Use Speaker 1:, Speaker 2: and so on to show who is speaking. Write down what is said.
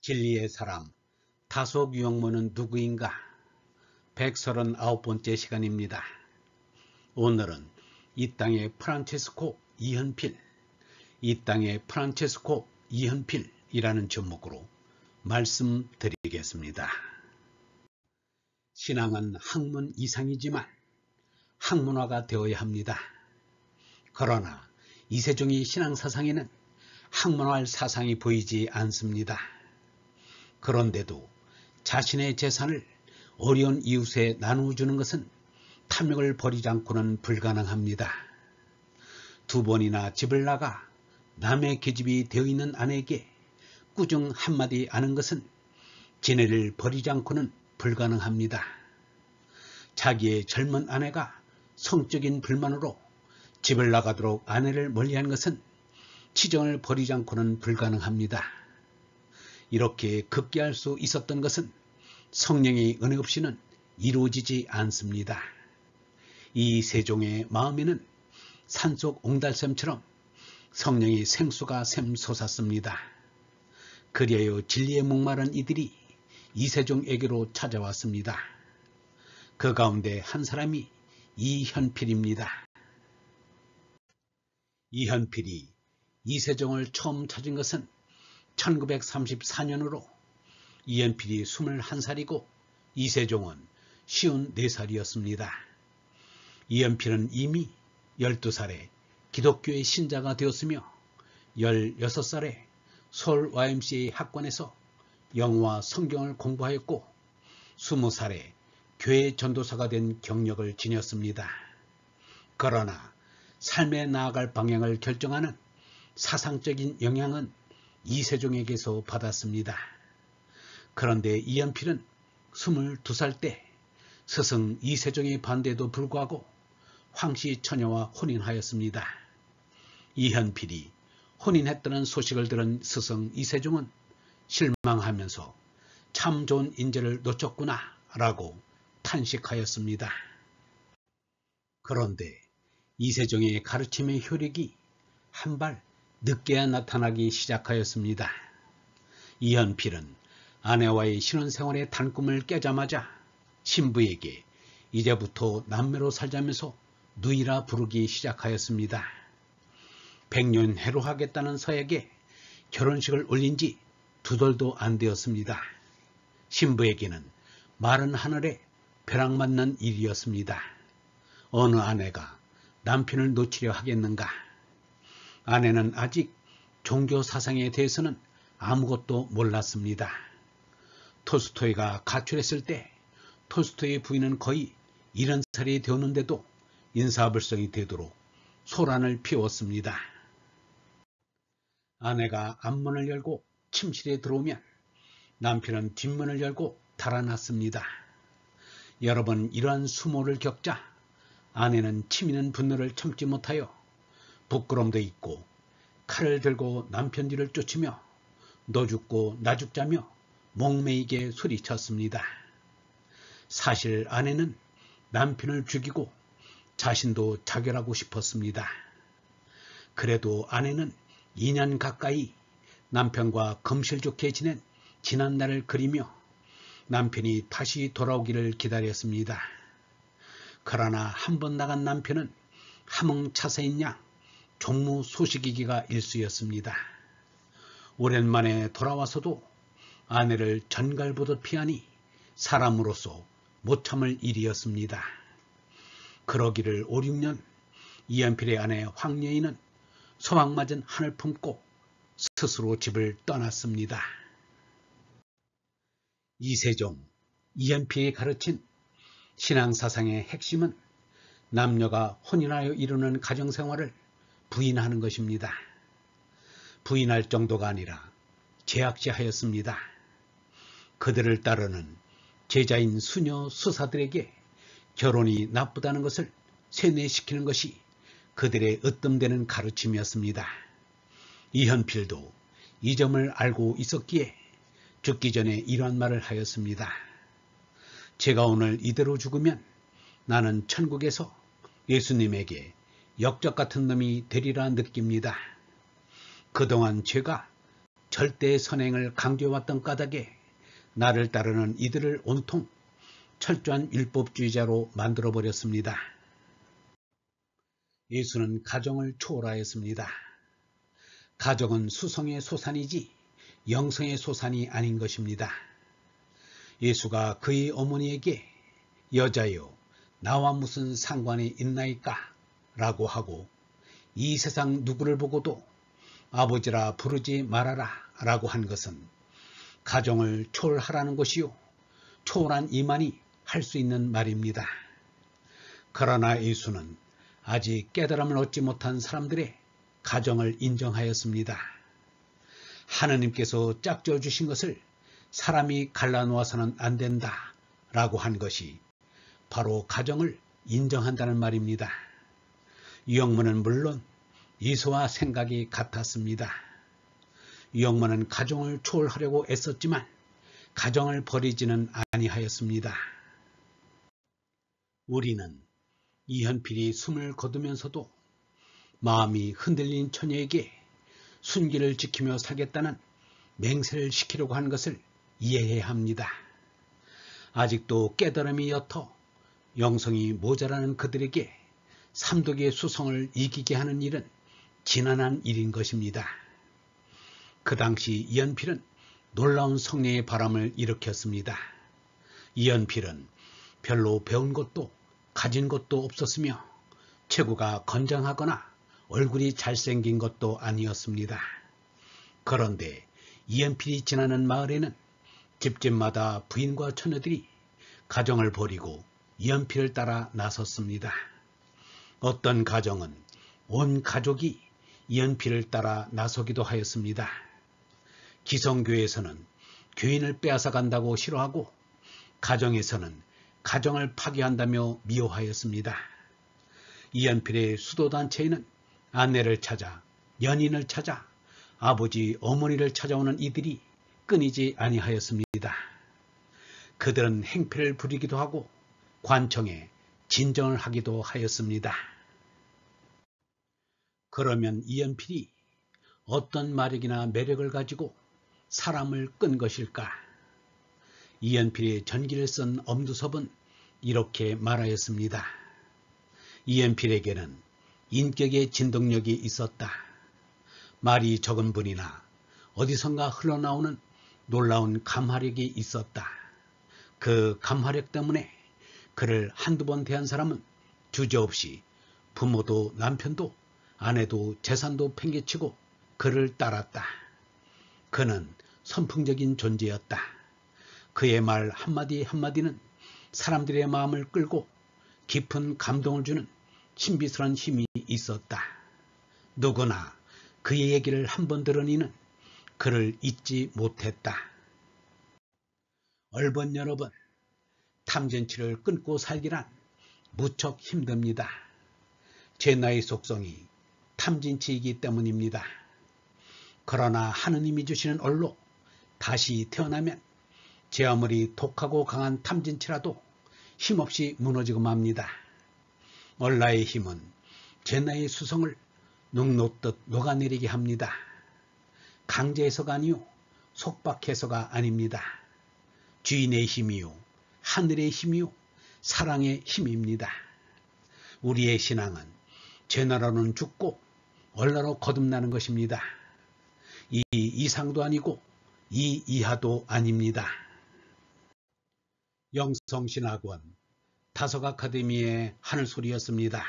Speaker 1: 진리의 사람, 다속 유영모는 누구인가? 139번째 시간입니다. 오늘은 이 땅의 프란체스코 이현필, 이 땅의 프란체스코 이현필이라는 제목으로 말씀드리겠습니다. 신앙은 학문 이상이지만 학문화가 되어야 합니다. 그러나 이세종의 신앙사상에는 학문화할 사상이 보이지 않습니다. 그런데도 자신의 재산을 어려운 이웃에 나누어주는 것은 탐욕을 버리지 않고는 불가능합니다. 2번이나 집을 나가 남의 계집이 되어 있는 아내에게 꾸중 한마디 하는 것은 지네를 버리지 않고는 불가능합니다. 자기의 젊은 아내가 성적인 불만으로 집을 나가도록 아내를 멀리한 것은 치정을 버리지 않고는 불가능합니다. 이렇게 급기할 수 있었던 것은 성령의 은혜 없이는 이루어지지 않습니다. 이 세종의 마음에는 산속 옹달샘처럼 성령의 생수가 샘솟았습니다. 그리하여 진리에 목마른 이들이 이세종에게로 찾아왔습니다. 그 가운데 한 사람이 이현필입니다. 이현필이 이세종을 처음 찾은 것은 1934년으로 이현필이 21살이고 이세종은 54살이었습니다. 이현필은 이미 12살에 기독교의 신자가 되었으며 16살에 서울 YMCA 학관에서 영어와 성경을 공부하였고 20살에 교회 전도사가 된 경력을 지녔습니다. 그러나 삶에 나아갈 방향을 결정하는 사상적인 영향은 이세종에게서 받았습니다. 그런데 이현필은 22살 때 스승 이세종의 반대에도 불구하고 황씨 처녀와 혼인하였습니다. 이현필이 혼인했다는 소식을 들은 스승 이세종은 실망하면서 참 좋은 인재를 놓쳤구나 라고 탄식하였습니다. 그런데 이세종의 가르침의 효력이 한 발 늦게야 나타나기 시작하였습니다. 이현필은 아내와의 신혼생활의 단꿈을 깨자마자 신부에게 이제부터 남매로 살자면서 누이라 부르기 시작하였습니다. 100년 해로하겠다는 서약에 결혼식을 올린 지 2달도 안 되었습니다. 신부에게는 마른 하늘에 벼락 맞는 일이었습니다. 어느 아내가 남편을 놓치려 하겠는가? 아내는 아직 종교 사상에 대해서는 아무것도 몰랐습니다. 톨스토이가 가출했을 때 톨스토이의 부인은 거의 70살이 되었는데도 인사불성이 되도록 소란을 피웠습니다. 아내가 앞문을 열고 침실에 들어오면 남편은 뒷문을 열고 달아났습니다. 여러 번 이러한 수모를 겪자 아내는 치미는 분노를 참지 못하여 부끄럼도 있고 칼을 들고 남편 뒤를 쫓으며 너 죽고 나 죽자며 목매이게 소리쳤습니다. 사실 아내는 남편을 죽이고 자신도 자결하고 싶었습니다. 그래도 아내는 2년 가까이 남편과 금실 좋게 지낸 지난날을 그리며 남편이 다시 돌아오기를 기다렸습니다. 그러나 한 번 나간 남편은 함흥차사인 양 종무 소식이기가 일쑤였습니다. 오랜만에 돌아와서도 아내를 전갈보듯 피하니 사람으로서 못 참을 일이었습니다. 그러기를 5, 6년 이현필의 아내 황여인은 소망맞은 한을 품고 스스로 집을 떠났습니다. 이세종, 이현필이 가르친 신앙사상의 핵심은 남녀가 혼인하여 이루는 가정생활을 부인하는 것입니다. 부인할 정도가 아니라 제약시하였습니다. 그들을 따르는 제자인 수녀 수사들에게 결혼이 나쁘다는 것을 세뇌시키는 것이 그들의 으뜸되는 가르침이었습니다. 이현필도 이 점을 알고 있었기에 죽기 전에 이러한 말을 하였습니다. 제가 오늘 이대로 죽으면 나는 천국에서 예수님에게 역적 같은 놈이 되리라 느낍니다. 그동안 제가 절대 선행을 강조해왔던 까닭에 나를 따르는 이들을 온통 철저한 율법주의자로 만들어버렸습니다. 예수는 가정을 초월하였습니다. 가정은 수성의 소산이지 영성의 소산이 아닌 것입니다. 예수가 그의 어머니에게 여자여 나와 무슨 상관이 있나이까? 라고 하고 이 세상 누구를 보고도 아버지라 부르지 말아라 라고 한 것은 가정을 초월하라는 것이요 초월한 이만이 할 수 있는 말입니다. 그러나 예수는 아직 깨달음을 얻지 못한 사람들의 가정을 인정하였습니다. 하느님께서 짝지어 주신 것을 사람이 갈라놓아서는 안 된다 라고 한 것이 바로 가정을 인정한다는 말입니다. 유영문은 물론 예수와 생각이 같았습니다. 유영문은 가정을 초월하려고 애썼지만 가정을 버리지는 아니하였습니다. 우리는 이현필이 숨을 거두면서도 마음이 흔들린 처녀에게 순기를 지키며 살겠다는 맹세를 시키려고 한 것을 이해해야 합니다. 아직도 깨달음이 옅어 영성이 모자라는 그들에게 삼독의 수성을 이기게 하는 일은 지난한 일인 것입니다. 그 당시 이현필은 놀라운 성례의 바람을 일으켰습니다. 이현필은 별로 배운 것도 가진 것도 없었으며 체구가 건장하거나 얼굴이 잘생긴 것도 아니었습니다. 그런데 이현필이 지나는 마을에는 집집마다 부인과 처녀들이 가정을 버리고 이현필을 따라 나섰습니다. 어떤 가정은 온 가족이 이현필을 따라 나서기도 하였습니다. 기성교에서는 교인을 빼앗아 간다고 싫어하고 가정에서는 가정을 파괴한다며 미워하였습니다. 이현필의 수도단체에는 아내를 찾아 연인을 찾아 아버지 어머니를 찾아오는 이들이 끊이지 아니하였습니다. 그들은 행패를 부리기도 하고 관청에 진정을 하기도 하였습니다. 그러면 이현필이 어떤 마력이나 매력을 가지고 사람을 끈 것일까? 이현필의 전기를 쓴 엄두섭은 이렇게 말하였습니다. 이현필에게는 인격의 진동력이 있었다. 말이 적은 분이나 어디선가 흘러나오는 놀라운 감화력이 있었다. 그 감화력 때문에 그를 한두 번 대한 사람은 주저없이 부모도 남편도 아내도 재산도 팽개치고 그를 따랐다. 그는 선풍적인 존재였다. 그의 말 한마디 한마디는 사람들의 마음을 끌고 깊은 감동을 주는 신비스러운 힘이 있었다. 누구나 그의 얘기를 한 번 들은 이는 그를 잊지 못했다. 얼번 여러분, 탐진치를 끊고 살기란 무척 힘듭니다. 제 나의 속성이 탐진치이기 때문입니다. 그러나 하느님이 주시는 얼로 다시 태어나면 제 아무리 독하고 강한 탐진치라도 힘없이 무너지고 맙니다. 얼라의 힘은 제 나의 수성을 눅 놓듯 녹아내리게 합니다. 강제해서가 아니요 속박해서가 아닙니다. 주인의 힘이요 하늘의 힘이요 사랑의 힘입니다. 우리의 신앙은 죄나라로는 죽고 얼라로 거듭나는 것입니다. 이 이상도 아니고 이 이하도 아닙니다. 영성신학원 다석 아카데미의 하늘소리였습니다.